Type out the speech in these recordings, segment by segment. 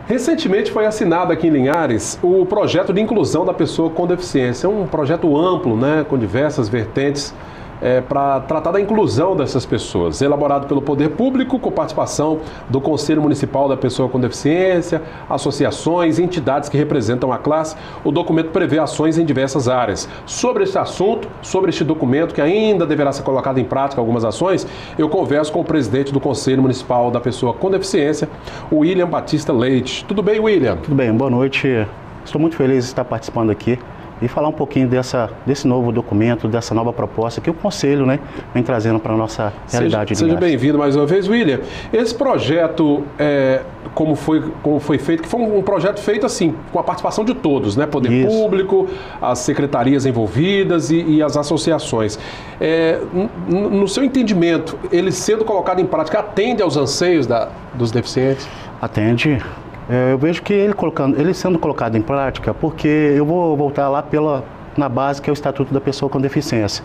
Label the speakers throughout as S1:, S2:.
S1: Recentemente foi assinado aqui em Linhares o projeto de inclusão da pessoa com deficiência, um projeto amplo, né, com diversas vertentes, para tratar da inclusão dessas pessoas, elaborado pelo Poder Público, com participação do Conselho Municipal da Pessoa com Deficiência, associações e entidades que representam a classe. O documento prevê ações em diversas áreas. Sobre este assunto, sobre este documento, que ainda deverá ser colocado em prática algumas ações, eu converso com o presidente do Conselho Municipal da Pessoa com Deficiência, o William Batista Leite. Tudo bem, William?
S2: Tudo bem, boa noite. Estou muito feliz de estar participando aqui e falar um pouquinho desse novo documento, dessa nova proposta que o Conselho, né, vem trazendo para a nossa realidade.
S1: Seja bem-vindo mais uma vez, William. Esse projeto, como foi feito, que foi um projeto feito assim, com a participação de todos, né? Poder Público, as secretarias envolvidas e as associações. No seu entendimento, ele sendo colocado em prática, atende aos anseios dos deficientes?
S2: Atende. Eu vejo que ele sendo colocado em prática, porque eu vou voltar lá na base que é o Estatuto da Pessoa com Deficiência.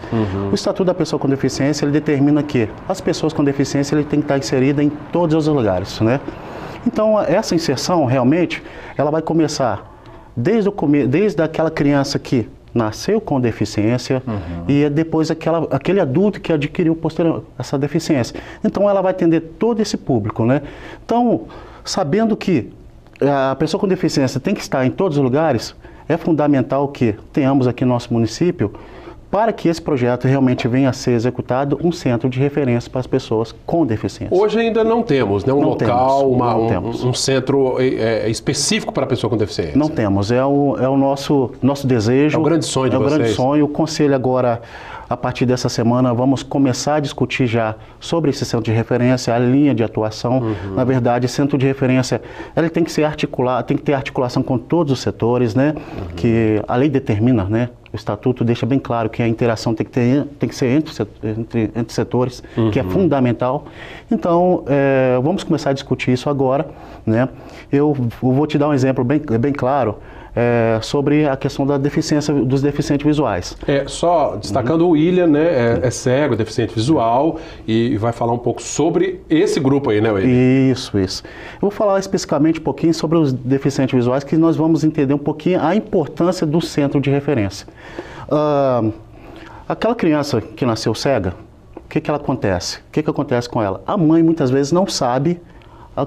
S2: O Estatuto da Pessoa com Deficiência, ele determina que as pessoas com deficiência ele tem que estar inserida em todos os lugares, né? Então, essa inserção, realmente, ela vai começar desde aquela criança que nasceu com deficiência e depois aquele adulto que adquiriu posterior essa deficiência. Então, ela vai atender todo esse público, né? Então, sabendo que a pessoa com deficiência tem que estar em todos os lugares, é fundamental que tenhamos aqui no nosso município, para que esse projeto realmente venha a ser executado, um centro de referência para as pessoas com deficiência.
S1: Hoje ainda não temos, né? Um centro específico para a pessoa com deficiência.
S2: Não temos, é o nosso desejo.
S1: É o grande sonho de vocês.
S2: É o grande sonho. O Conselho agora, a partir dessa semana, vamos começar a discutir já sobre esse centro de referência, a linha de atuação. Na verdade, centro de referência, ele tem que ser articulado, tem que ter articulação com todos os setores, né? Que a lei determina, né? O Estatuto deixa bem claro que a interação tem que ser entre setores, que é fundamental. Então, vamos começar a discutir isso agora, né? Eu vou te dar um exemplo bem claro sobre a questão da deficiência dos deficientes visuais.
S1: Só destacando, o William, né, é cego, deficiente visual, e vai falar um pouco sobre esse grupo aí, né, William?
S2: Isso. Eu vou falar especificamente um pouquinho sobre os deficientes visuais, que nós vamos entender um pouquinho a importância do centro de referência. Aquela criança que nasceu cega, o que acontece? O que acontece com ela? A mãe muitas vezes não sabe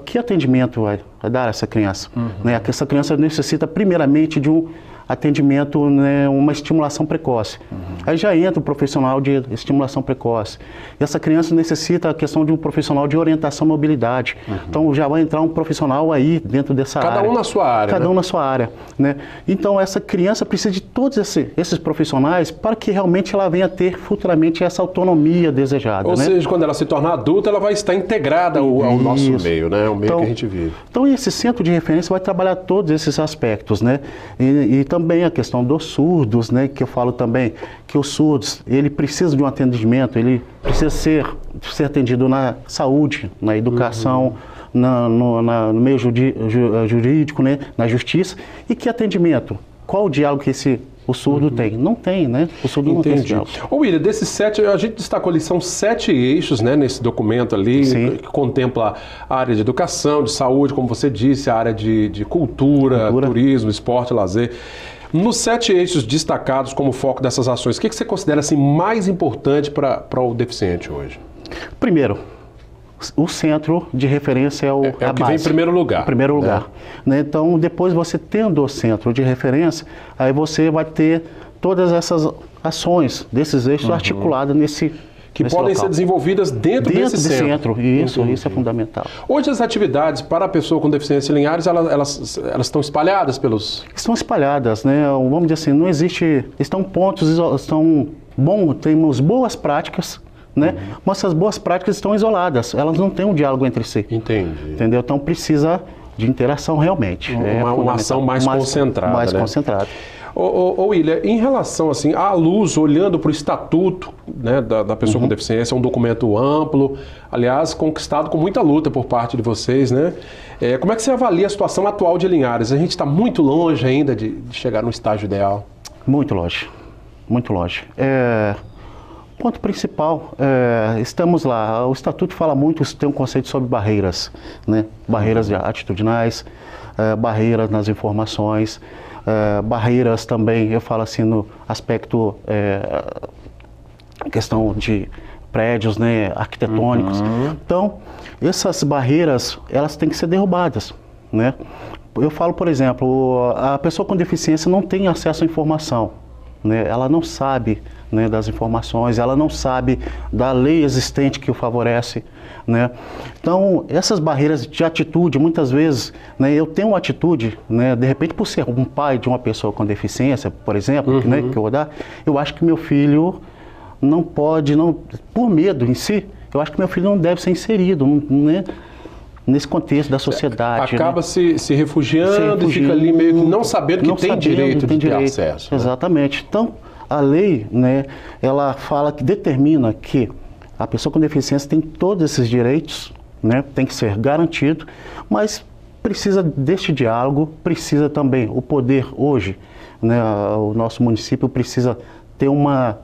S2: que atendimento vai dar a essa criança. Né? Essa criança necessita primeiramente de um atendimento, né, uma estimulação precoce. Aí já entra o profissional de estimulação precoce. E essa criança necessita a questão de um profissional de orientação e mobilidade. Então já vai entrar um profissional aí dentro dessa área.
S1: Cada um na sua área.
S2: Cada um na sua área. Né? Então essa criança precisa de todos esses profissionais para que realmente ela venha ter futuramente essa autonomia desejada.
S1: Ou seja, quando ela se tornar adulta, ela vai estar integrada ao nosso meio, né? O meio que a gente vive.
S2: Então esse centro de referência vai trabalhar todos esses aspectos, né? E também a questão dos surdos, né, que eu falo também que os surdos, ele precisa de um atendimento, ele precisa ser atendido na saúde, na educação, no meio jurídico, né, na justiça. E que atendimento? Qual o diálogo que o surdo tem? Não tem, né? O surdo não tem esse diálogo.
S1: Ô William, desses 7, a gente destacou ali, são 7 eixos, né, nesse documento ali, que contempla a área de educação, de saúde, como você disse, a área de cultura, turismo, esporte, lazer. Nos 7 eixos destacados como foco dessas ações, o que você considera assim, mais importante para o deficiente hoje?
S2: Primeiro, o centro de referência é o
S1: que vem em primeiro lugar.
S2: Em primeiro lugar. Né? Então, depois você tendo o centro de referência, aí você vai ter todas essas ações desses eixos articuladas nesse
S1: podem ser desenvolvidas dentro desse centro.
S2: Isso é fundamental.
S1: Hoje as atividades para a pessoa com deficiência em Linhares, elas estão espalhadas pelos...
S2: Estão espalhadas, né? Vamos dizer assim, não existe... Temos boas práticas, né? Mas essas boas práticas estão isoladas, elas não têm um diálogo entre si.
S1: Entendi.
S2: Entendeu? Então precisa de interação realmente.
S1: Uma ação mais concentrada.
S2: Mais concentrada.
S1: Ô William, em relação assim, à luz, olhando para o Estatuto, né, da Pessoa com Deficiência, é um documento amplo, aliás, conquistado com muita luta por parte de vocês, né? Como é que você avalia a situação atual de Linhares? A gente está muito longe ainda de chegar no estágio ideal.
S2: Muito longe, muito longe. Ponto principal, estamos lá, o Estatuto fala muito, tem um conceito sobre barreiras, né? Barreiras atitudinais, barreiras nas informações, barreiras também, eu falo assim, no aspecto, questão de prédios, né, arquitetônicos. Então, essas barreiras, elas têm que ser derrubadas, né? Eu falo, por exemplo, a pessoa com deficiência não tem acesso à informação, né? Ela não sabe, né, das informações, ela não sabe da lei existente que o favorece, né? Então, essas barreiras de atitude, muitas vezes, né, eu tenho uma atitude, né, de repente por ser um pai de uma pessoa com deficiência, por exemplo, né, que eu vou dar, eu acho que meu filho não pode, por medo em si, eu acho que meu filho não deve ser inserido, né, nesse contexto da sociedade.
S1: Acaba, né, se refugiando e fica ali meio que não sabendo que tem direito de ter acesso. Né?
S2: Exatamente. Então, a lei, né, ela fala que determina que a pessoa com deficiência tem todos esses direitos, né, tem que ser garantido, mas precisa deste diálogo, precisa também o poder hoje, né, o nosso município precisa ter uma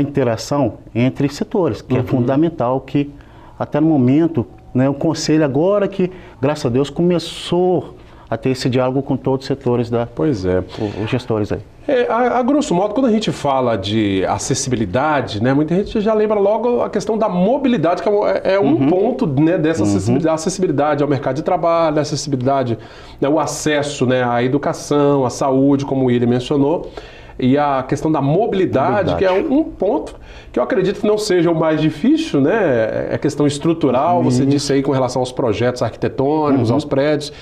S2: interação entre setores, que é fundamental, que até no momento, né, o Conselho agora que, graças a Deus, começou a ter esse diálogo com todos os setores
S1: Pois é.
S2: Os gestores aí.
S1: A grosso modo, quando a gente fala de acessibilidade, né, muita gente já lembra logo a questão da mobilidade, que é um ponto, né, dessa acessibilidade ao mercado de trabalho, acessibilidade, né, o acesso, né, à educação, à saúde, como ele mencionou, e a questão da mobilidade, que é um ponto que eu acredito que não seja o mais difícil, né, é questão estrutural, você disse aí com relação aos projetos arquitetônicos, aos prédios.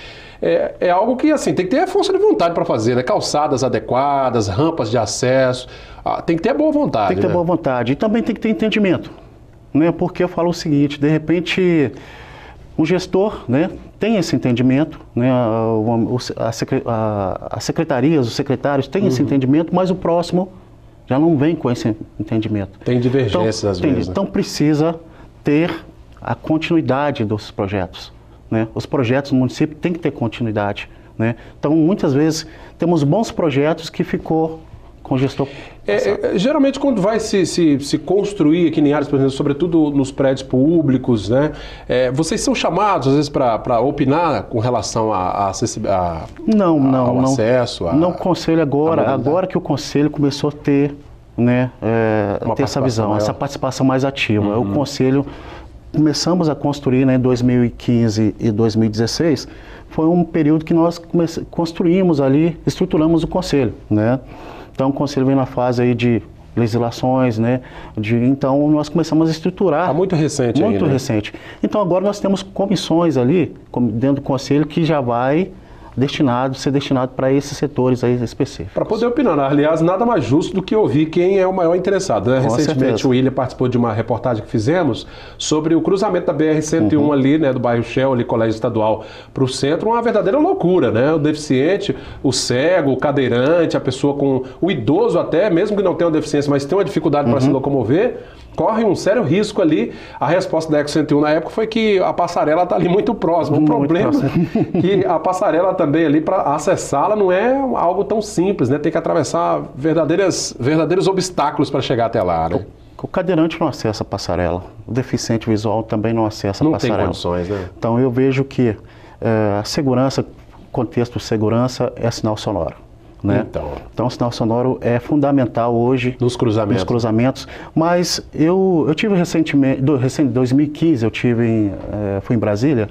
S1: É algo que, assim, tem que ter força de vontade para fazer, né? Calçadas adequadas, rampas de acesso, tem que ter boa vontade.
S2: Tem que ter boa vontade e também tem que ter entendimento, né? Porque eu falo o seguinte, de repente, o gestor, né, tem esse entendimento, né? As secretarias, os secretários têm esse entendimento, mas o próximo já não vem com esse entendimento.
S1: Tem divergências às vezes.
S2: Então precisa ter a continuidade dos projetos. Né? Os projetos do município têm que ter continuidade, né? Então, muitas vezes, temos bons projetos que ficou com o gestor.
S1: Geralmente, quando vai se construir aqui em Linhares, por exemplo, sobretudo nos prédios públicos, né? Vocês são chamados, às vezes, para opinar com relação ao acesso?
S2: Não, o Conselho agora que o Conselho começou a ter, né, ter essa visão, essa participação mais ativa. O Conselho... Começamos a construir, né, em 2015 e 2016, foi um período que nós construímos ali, estruturamos o Conselho, né? Então o Conselho vem na fase aí de legislações, né? Então nós começamos a estruturar.
S1: Está muito recente
S2: Muito recente. Então agora nós temos comissões ali, dentro do Conselho, que já vai ser destinado para esses setores aí específicos.
S1: Para poder opinar, aliás, nada mais justo do que ouvir quem é o maior interessado, né? Recentemente o William participou de uma reportagem que fizemos sobre o cruzamento da BR-101 ali, né, do bairro Shell, ali, Colégio Estadual, para o centro, uma verdadeira loucura, né? O deficiente, o cego, o cadeirante, a pessoa com... o idoso até, mesmo que não tenha uma deficiência, mas tem uma dificuldade para se locomover, corre um sério risco ali. A resposta da ECO-101 na época foi que a passarela está ali muito próxima. O problema é que a passarela também ali, para acessá-la, não é algo tão simples, né? Tem que atravessar verdadeiros obstáculos para chegar até lá, né?
S2: O cadeirante não acessa a passarela, o deficiente visual também não acessa a passarela.
S1: Não tem condições, né?
S2: Então eu vejo que a segurança, contexto de segurança, é sinal sonoro. Né? Então o sinal sonoro é fundamental hoje
S1: nos cruzamentos.
S2: Mas eu tive recentemente, em 2015, fui em Brasília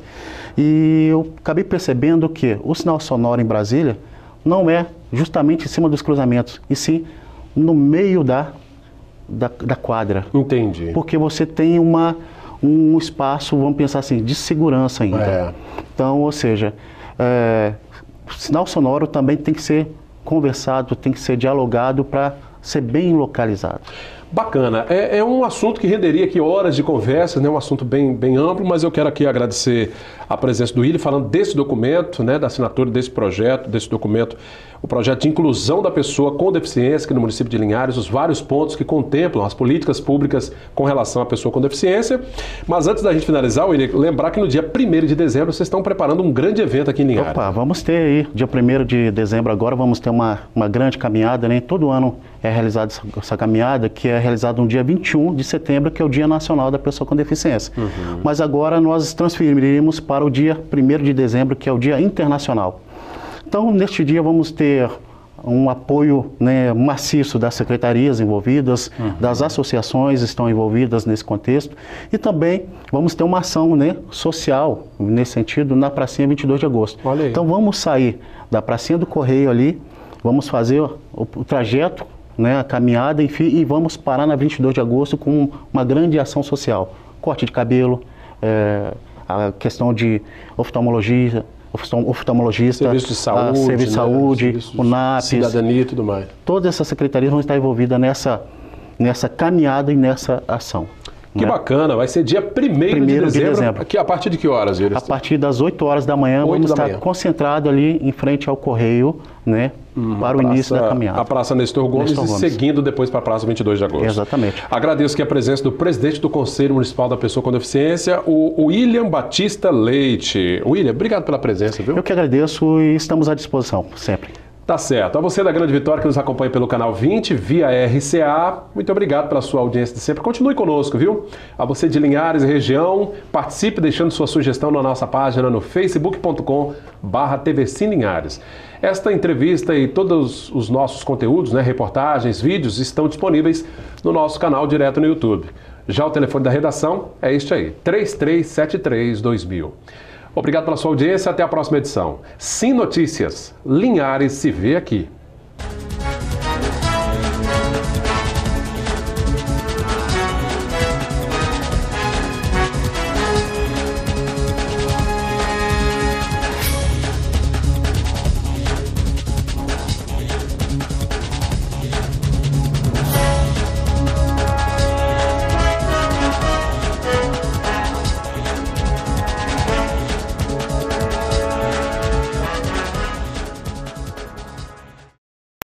S2: e eu acabei percebendo que o sinal sonoro em Brasília não é justamente em cima dos cruzamentos, e sim no meio da quadra.
S1: Entendi.
S2: Porque você tem um espaço, vamos pensar assim, de segurança ainda. Então, ou seja, o sinal sonoro também tem que ser conversado, tem que ser dialogado para ser bem localizado.
S1: Bacana. É um assunto que renderia aqui horas de conversa, né? Um assunto bem amplo, mas eu quero aqui agradecer a presença do William, falando desse documento, né? Da assinatura desse projeto, desse documento, o projeto de inclusão da pessoa com deficiência aqui no município de Linhares, os vários pontos que contemplam as políticas públicas com relação à pessoa com deficiência. Mas antes da gente finalizar, William, lembrar que no dia 1º de dezembro vocês estão preparando um grande evento aqui em Linhares.
S2: Vamos ter aí, dia 1º de dezembro agora, vamos ter uma grande caminhada, né? Todo ano é realizada essa caminhada, que é realizada no dia 21 de setembro, que é o Dia Nacional da Pessoa com Deficiência. Mas agora nós transferiremos para o dia 1º de dezembro, que é o Dia Internacional. Então, neste dia vamos ter um apoio, né, maciço das secretarias envolvidas, das associações estão envolvidas nesse contexto, e também vamos ter uma ação, né, social, nesse sentido, na pracinha 22 de agosto.
S1: Olha aí.
S2: Então vamos sair da pracinha do Correio ali, vamos fazer o trajeto, né, a caminhada, enfim, e vamos parar na 22 de agosto com uma grande ação social. Corte de cabelo, a questão de oftalmologista,
S1: serviço de saúde,
S2: serviço de saúde, o NAPES,
S1: cidadania e tudo mais.
S2: Todas essas secretarias vão estar envolvidas nessa caminhada e nessa ação.
S1: Que bacana, vai ser dia 1º de dezembro. Aqui, a partir de que horas, Willis?
S2: A partir das 8 horas da manhã, vamos estar concentrados ali em frente ao Correio, né, para o início da caminhada.
S1: A Praça Nestor Gomes e seguindo depois para a Praça 22 de agosto.
S2: Exatamente.
S1: Agradeço aqui a presença do presidente do Conselho Municipal da Pessoa com Deficiência, o William Batista Leite. William, obrigado pela presença, viu?
S2: Eu que agradeço e estamos à disposição, sempre.
S1: Tá certo. A você da Grande Vitória que nos acompanha pelo canal 20, via RCA, muito obrigado pela sua audiência de sempre. Continue conosco, viu? A você de Linhares e região, participe deixando sua sugestão na nossa página no facebook.com/TVC Linhares. Esta entrevista e todos os nossos conteúdos, né, reportagens, vídeos, estão disponíveis no nosso canal direto no YouTube. Já o telefone da redação é este aí, 3373-2000. Obrigado pela sua audiência, até a próxima edição. Sim Notícias, Linhares se vê aqui.